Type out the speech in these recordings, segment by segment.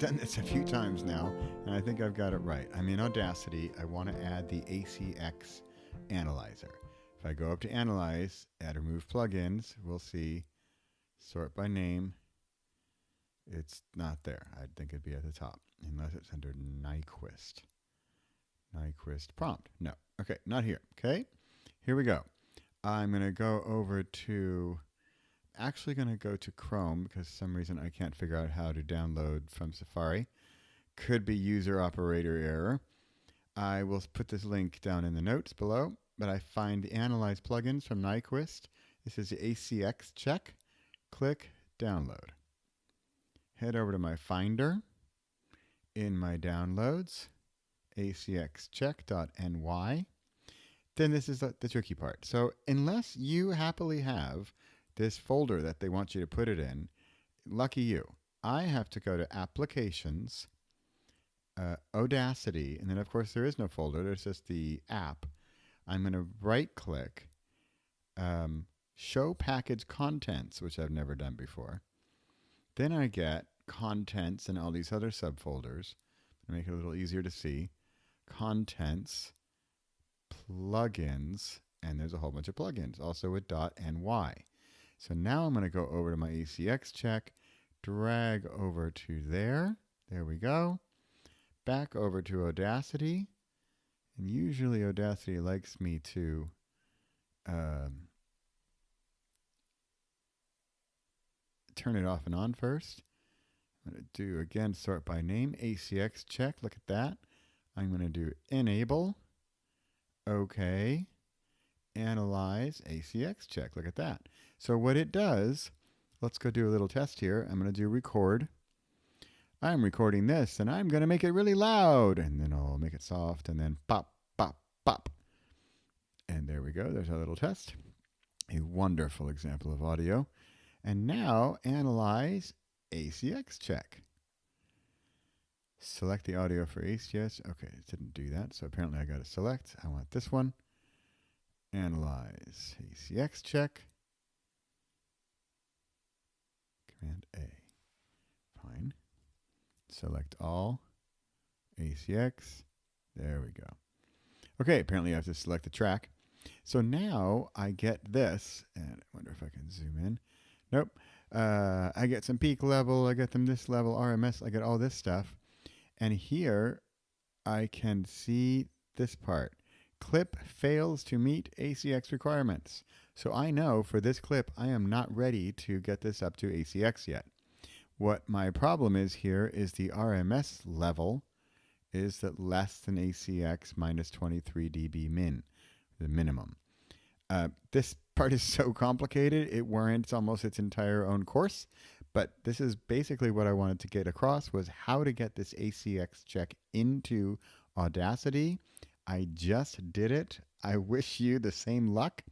done this a few times now, and I think I've got it right. I'm in Audacity. I want to add the ACX analyzer. If I go up to Analyze, add Remove Plugins, we'll see Sort by Name. It's not there. I think it'd be at the top, unless it's under Nyquist. Nyquist prompt. No. Okay, not here. Okay, here we go. I'm going to go over to, actually going to go to Chrome because for some reason I can't figure out how to download from Safari. Could be user operator error. I will put this link down in the notes below, but I find the Analyze plugins from Nyquist. This is the ACX check. Click Download. Head over to my Finder. In my Downloads, ACX check.ny. Then this is the tricky part. So unless you happily have this folder that they want you to put it in, lucky you. I have to go to Applications, Audacity, and then of course there is no folder, there's just the app. I'm going to right click, Show Package Contents, which I've never done before. Then I get Contents and all these other subfolders. To make it a little easier to see. Contents, Plugins, and there's a whole bunch of plugins, also with .ny. So now I'm going to go over to my ACX check, drag over to there. There we go. Back over to Audacity. And usually Audacity likes me to turn it off and on first. I'm going to do, again, sort by name, ACX check. Look at that. I'm going to do enable. OK. Analyze, ACX check. Look at that. So what it does, let's go do a little test here. I'm going to do record. I'm recording this, and I'm going to make it really loud. And then I'll make it soft, and then pop, pop, pop. And there we go. There's our little test. A wonderful example of audio. And now analyze ACX check. Select the audio for ACX. Okay, it didn't do that, so apparently I got to select. I want this one. Analyze ACX check. Command A. Fine. Select all. ACX. There we go. Okay, apparently I have to select the track. So now I get this, and I wonder if I can zoom in. Nope. I get some peak level, I get them this level, RMS, I get all this stuff. And here I can see this part. Clip fails to meet ACX requirements. So I know for this clip I am not ready to get this up to ACX yet. What my problem is here is the RMS level is that less than ACX minus 23 dB min, the minimum. This part is so complicated, it warrants almost its entire own course. But this is basically what I wanted to get across, was how to get this ACX check into Audacity. I just did it. I wish you the same luck.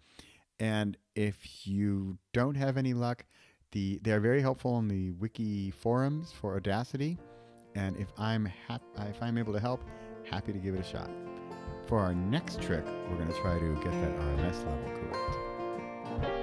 And if you don't have any luck, they're very helpful in the wiki forums for Audacity. And if I'm able to help, happy to give it a shot. For our next trick, we're going to try to get that RMS level correct.